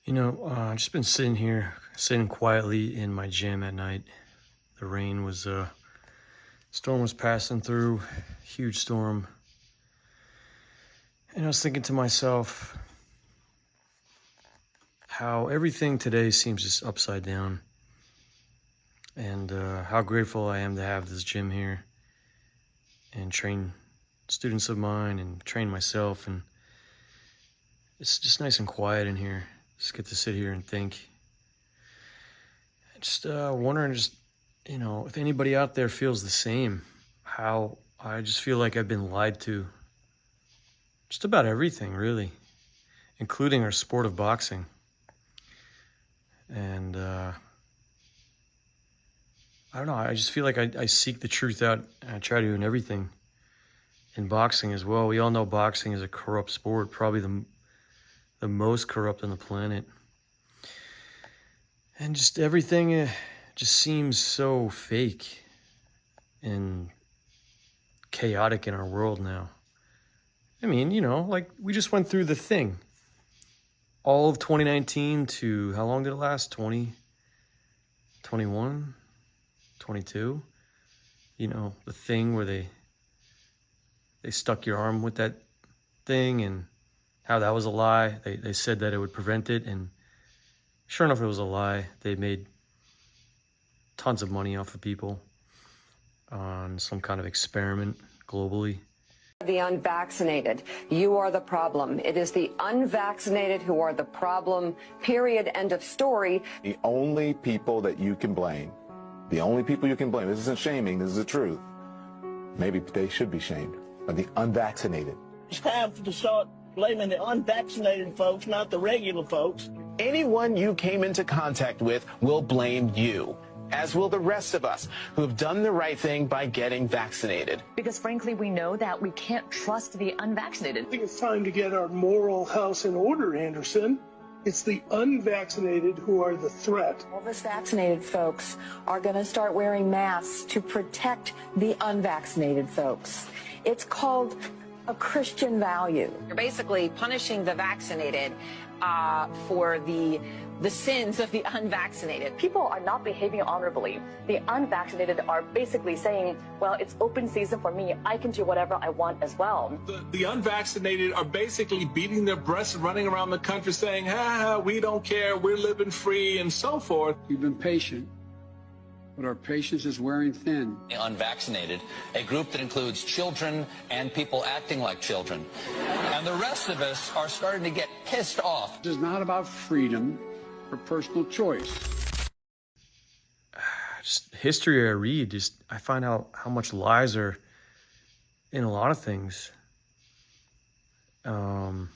I've just been sitting quietly in my gym at night. The storm was passing through, huge storm. And I was thinking to myself how everything today seems just upside down. And how grateful I am to have this gym here and train students of mine and train myself. And it's just nice and quiet in here. Just get to sit here and think. Just wondering, if anybody out there feels the same. How I just feel like I've been lied to. Just about everything, really, including our sport of boxing. And I don't know. I just feel like I seek the truth out. And I try to in everything. In boxing as well. We all know boxing is a corrupt sport, probably the most corrupt on the planet. And just everything just seems so fake and chaotic in our world now. I mean, like we just went through the thing. All of 2019 to, how long did it last? 20, 21, 22? The thing where they stuck your arm with that thing and how that was a lie. They said that it would prevent it, and sure enough, it was a lie. They made tons of money off of people on some kind of experiment globally. The unvaccinated, you are the problem. It is the unvaccinated who are the problem, period, end of story. The only people that you can blame, this isn't shaming, this is the truth. Maybe they should be shamed, are the unvaccinated. It's time to start blaming the unvaccinated folks, not the regular folks. Anyone you came into contact with will blame you, as will the rest of us who have done the right thing by getting vaccinated. Because frankly, we know that we can't trust the unvaccinated. I think it's time to get our moral house in order, Anderson. It's the unvaccinated who are the threat. All the vaccinated folks are going to start wearing masks to protect the unvaccinated folks. It's called a Christian value. You're basically punishing the vaccinated for the sins of the unvaccinated. People are not behaving honorably. The unvaccinated are basically saying, well, it's open season for me. I can do whatever I want as well. The unvaccinated are basically beating their breasts, running around the country saying, we don't care, we're living free, and so forth. We've been patient, but our patience is wearing thin. The unvaccinated, a group that includes children and people acting like children. And the rest of us are starting to get pissed off. This is not about freedom or personal choice. Just history I read, I find out how much lies are in a lot of things. The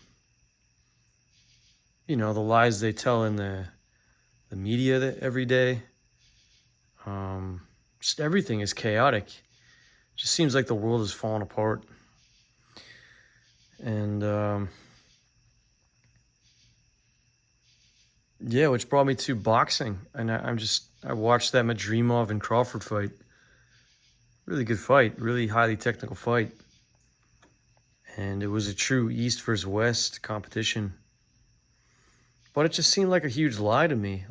lies they tell in the media every day. Just everything is chaotic. Just seems like the world is falling apart. And which brought me to boxing. And I watched that Madrimov and Crawford fight. Really good fight, really highly technical fight. And it was a true East versus West competition. But it just seemed like a huge lie to me.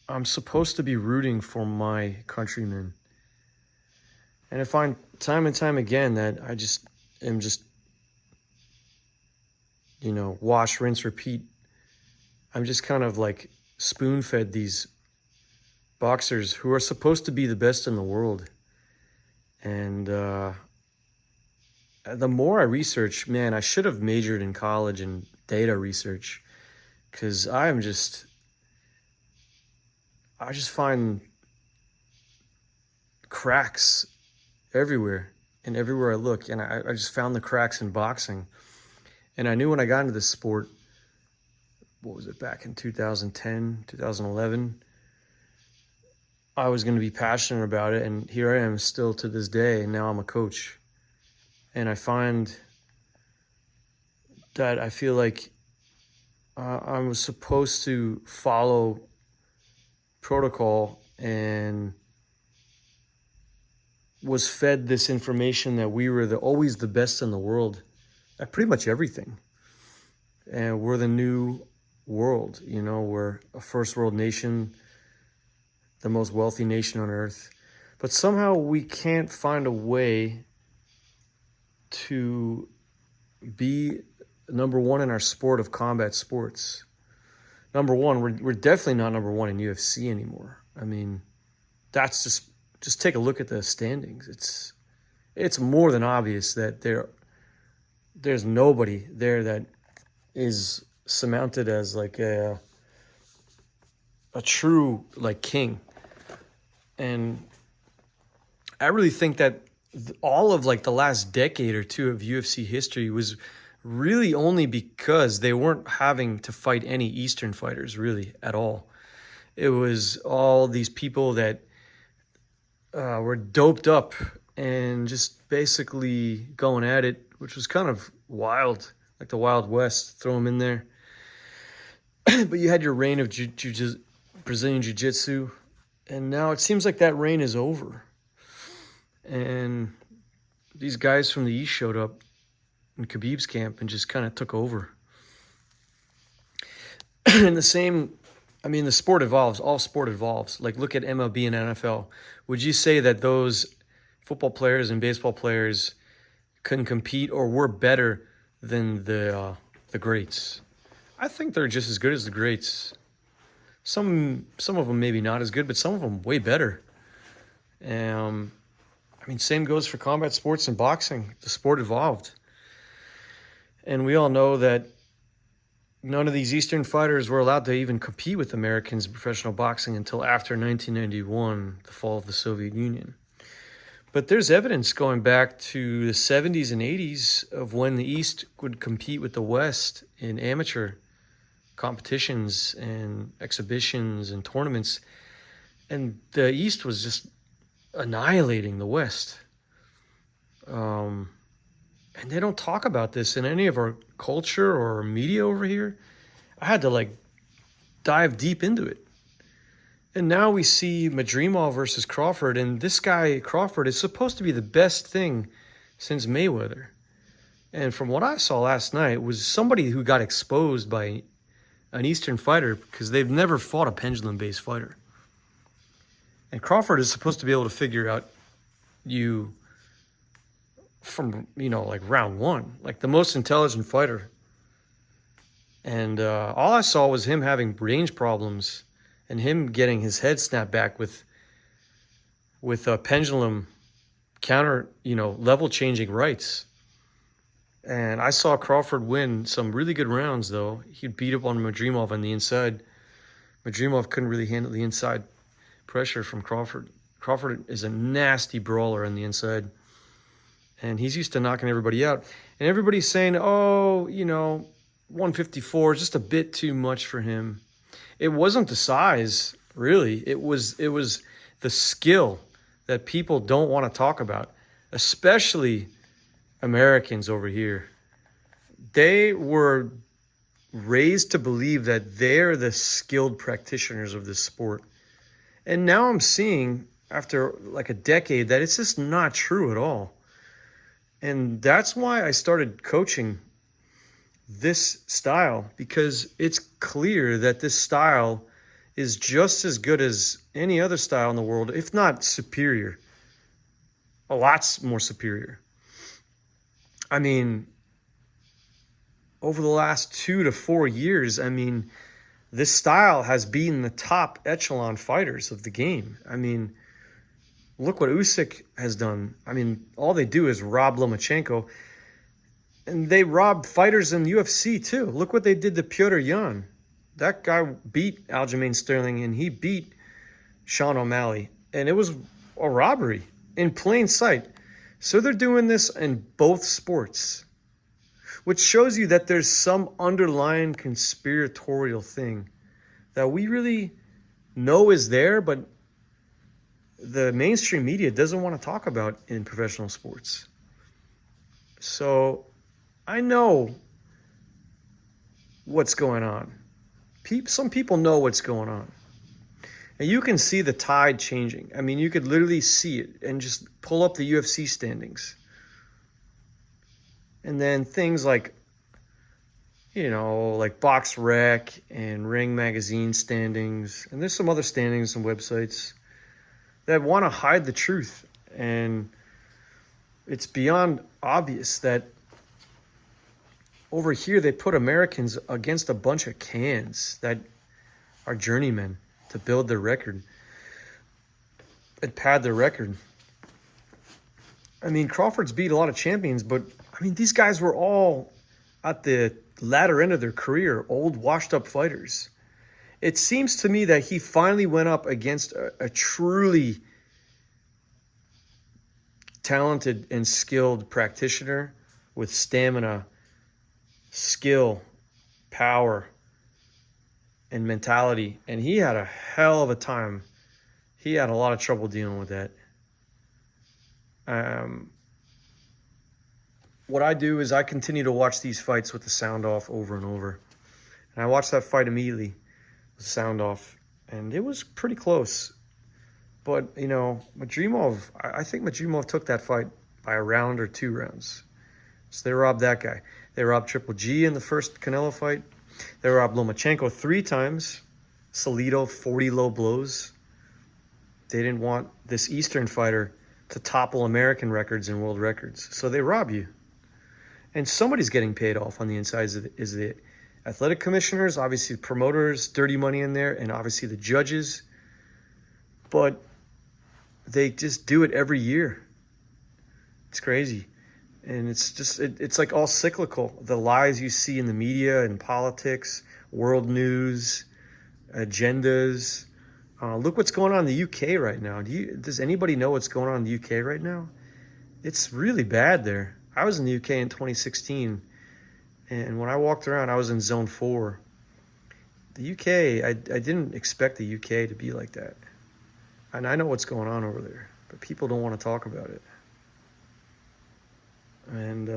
I'm supposed to be rooting for my countrymen. And I find time and time again that I just am wash, rinse, repeat. I'm just kind of like spoon-fed these boxers who are supposed to be the best in the world. And the more I research, man, I should have majored in college in data research, because I just find cracks everywhere and everywhere I look. And I just found the cracks in boxing. And I knew when I got into this sport, back in 2010, 2011, I was going to be passionate about it. And here I am still to this day. And now I'm a coach. And I find that I feel like I was supposed to follow protocol and was fed this information that we were always the best in the world at pretty much everything. And we're the new world, you know, we're a first world nation, the most wealthy nation on earth. But somehow we can't find a way to be number one in our sport of combat sports. Number one, we're definitely not number one in UFC anymore. I mean, that's just take a look at the standings. It's more than obvious that there's nobody there that is surmounted as like a true like king. And I really think that all of like the last decade or two of UFC history was really only because they weren't having to fight any Eastern fighters really at all. It was all these people that were doped up and just basically going at it, which was kind of wild, like the Wild West, throw them in there. But you had your reign of Brazilian Jiu-Jitsu, and now it seems like that reign is over. And these guys from the East showed up in Khabib's camp and just kind of took over. And the same, I mean, the sport evolves, all sport evolves. Like look at MLB and NFL. Would you say that those football players and baseball players couldn't compete or were better than the greats? I think they're just as good as the greats. Some of them maybe not as good, but some of them way better. I mean, same goes for combat sports and boxing. The sport evolved. And we all know that none of these Eastern fighters were allowed to even compete with Americans in professional boxing until after 1991, the fall of the Soviet Union. But there's evidence going back to the 70s and 80s of when the East would compete with the West in amateur competitions and exhibitions and tournaments. And the East was just annihilating the West. And they don't talk about this in any of our culture or media over here. I had to like dive deep into it. And now we see Madrimov versus Crawford, and this guy, Crawford, is supposed to be the best thing since Mayweather. And from what I saw last night was somebody who got exposed by an Eastern fighter because they've never fought a pendulum-based fighter. And Crawford is supposed to be able to figure out you from, you know, like round one, like the most intelligent fighter. And all I saw was him having range problems and him getting his head snapped back with a pendulum counter, you know, level changing rights. And I saw Crawford win some really good rounds, though. He beat up on Madrimov on the inside. Madrimov couldn't really handle the inside pressure from Crawford. Crawford is a nasty brawler on the inside. And he's used to knocking everybody out. And everybody's saying, oh, you know, 154 is just a bit too much for him. It wasn't the size, really. It was the skill that people don't want to talk about, especially Americans over here. They were raised to believe that they're the skilled practitioners of this sport. And now I'm seeing, after like a decade, that it's just not true at all. And that's why I started coaching this style, because it's clear that this style is just as good as any other style in the world, if not superior. A lot more superior. I mean, over the last 2 to 4 years, I mean, this style has been the top echelon fighters of the game. I mean, look what Usik has done. I mean, all they do is rob Lomachenko. And they rob fighters in UFC too. Look what they did to Petr Yan. That guy beat Aljamain Sterling and he beat Sean O'Malley. And it was a robbery in plain sight. So they're doing this in both sports, which shows you that there's some underlying conspiratorial thing that we really know is there, but the mainstream media doesn't want to talk about in professional sports. So I know what's going on. Some people know what's going on. And you can see the tide changing. I mean, you could literally see it and just pull up the UFC standings. And then things like, you know, like Box Rec and Ring Magazine standings. And there's some other standings and websites that want to hide the truth. And it's beyond obvious that over here they put Americans against a bunch of cans that are journeymen to build their record and pad their record. I mean, Crawford's beat a lot of champions, but I mean, these guys were all at the latter end of their career, old, washed-up fighters. It seems to me that he finally went up against a truly talented and skilled practitioner with stamina, skill, power, and mentality. And he had a hell of a time. He had a lot of trouble dealing with that. What I do is I continue to watch these fights with the sound off over and over. And I watched that fight immediately with the sound off. And it was pretty close. But, you know, Madrimov, I think Madrimov took that fight by a round or 2 rounds. So they robbed that guy. They robbed Triple G in the first Canelo fight. They robbed Lomachenko 3 times. Salido, 40 low blows. They didn't want this Eastern fighter to topple American records and world records. So they rob you. And somebody's getting paid off on the insides of is the athletic commissioners, obviously the promoters, dirty money in there, and obviously the judges. But they just do it every year. It's crazy. And it's just, it's like all cyclical. The lies you see in the media and politics, world news, agendas. Look what's going on in the UK right now. Does anybody know what's going on in the UK right now? It's really bad there. I was in the UK in 2016, and when I walked around, I was in Zone 4. The UK, I didn't expect the UK to be like that. And I know what's going on over there, but people don't want to talk about it. And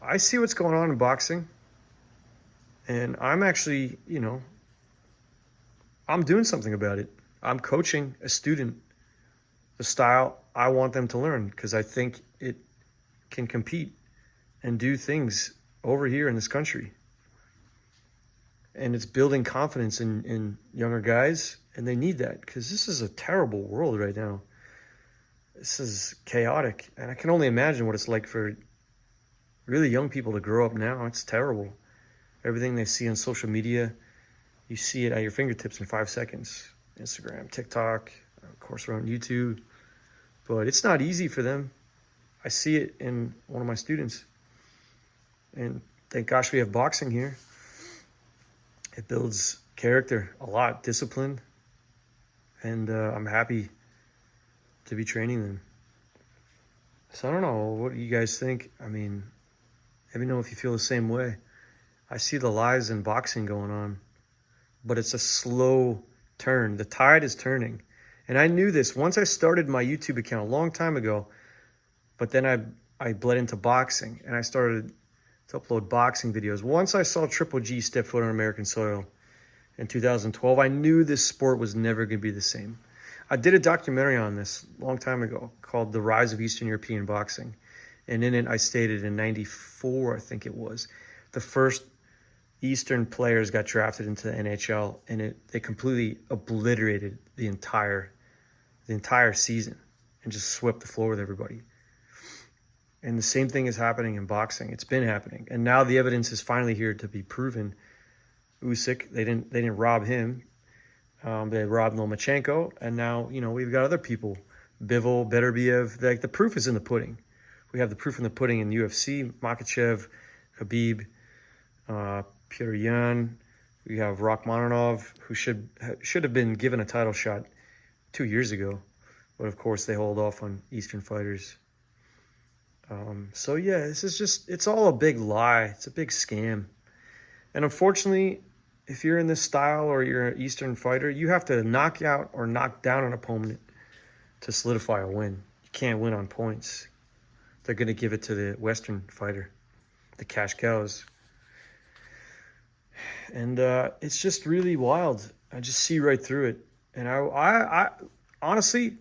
I see what's going on in boxing, and I'm actually, you know, I'm doing something about it. I'm coaching a student the style I want them to learn because I think it can compete and do things over here in this country. And it's building confidence in younger guys, and they need that because this is a terrible world right now. This is chaotic, and I can only imagine what it's like for really young people to grow up now. It's terrible. Everything they see on social media, you see it at your fingertips in 5 seconds. Instagram, TikTok, of course, we're on YouTube. But it's not easy for them. I see it in one of my students. And thank gosh we have boxing here. It builds character a lot, discipline. And I'm happy to be training them. So I don't know, what do you guys think? I mean, let me know if you feel the same way. I see the lies in boxing going on, but it's a slow turn. The tide is turning. And I knew this once I started my YouTube account a long time ago, but then I bled into boxing and I started to upload boxing videos. Once I saw Triple G step foot on American soil in 2012, I knew this sport was never going to be the same. I did a documentary on this a long time ago called The Rise of Eastern European Boxing. And in it, I stated in 94, I think it was, the first Eastern players got drafted into the NHL, and they completely obliterated the entire season and just swept the floor with everybody. And the same thing is happening in boxing. It's been happening, and now the evidence is finally here to be proven. Usik, they didn't rob him. They robbed Lomachenko, and now we've got other people, bivol, beterbiev. Like the proof is in the pudding. We have the proof in the pudding in UFC, Makhachev, Khabib, Petr Yan. We have Rachmaninoff, who should have been given a title shot 2 years ago, but of course they hold off on Eastern fighters. So yeah, it's all a big lie. It's a big scam. And unfortunately, if you're in this style or you're an Eastern fighter, you have to knock out or knock down an opponent to solidify a win. You can't win on points. They're going to give it to the Western fighter, the cash cows. And it's just really wild. I just see right through it. And I honestly,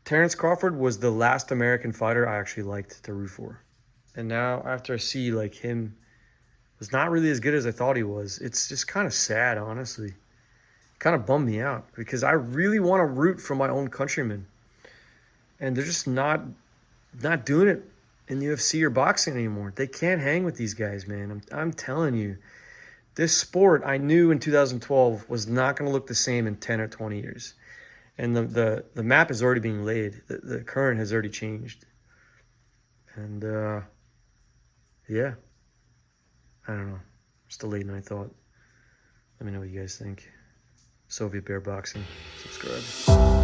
Terrence Crawford was the last American fighter I actually liked to root for. And now after I see like him was not really as good as I thought he was, it's just kind of sad, honestly. Kind of bummed me out because I really want to root for my own countrymen. And they're just not doing it in the UFC or boxing anymore. They can't hang with these guys, man. I'm telling you. This sport, I knew in 2012, was not going to look the same in 10 or 20 years. And the map is already being laid. The current has already changed. And, yeah. I don't know. Just a late night thought. Let me know what you guys think. Soviet Bear Boxing. Subscribe.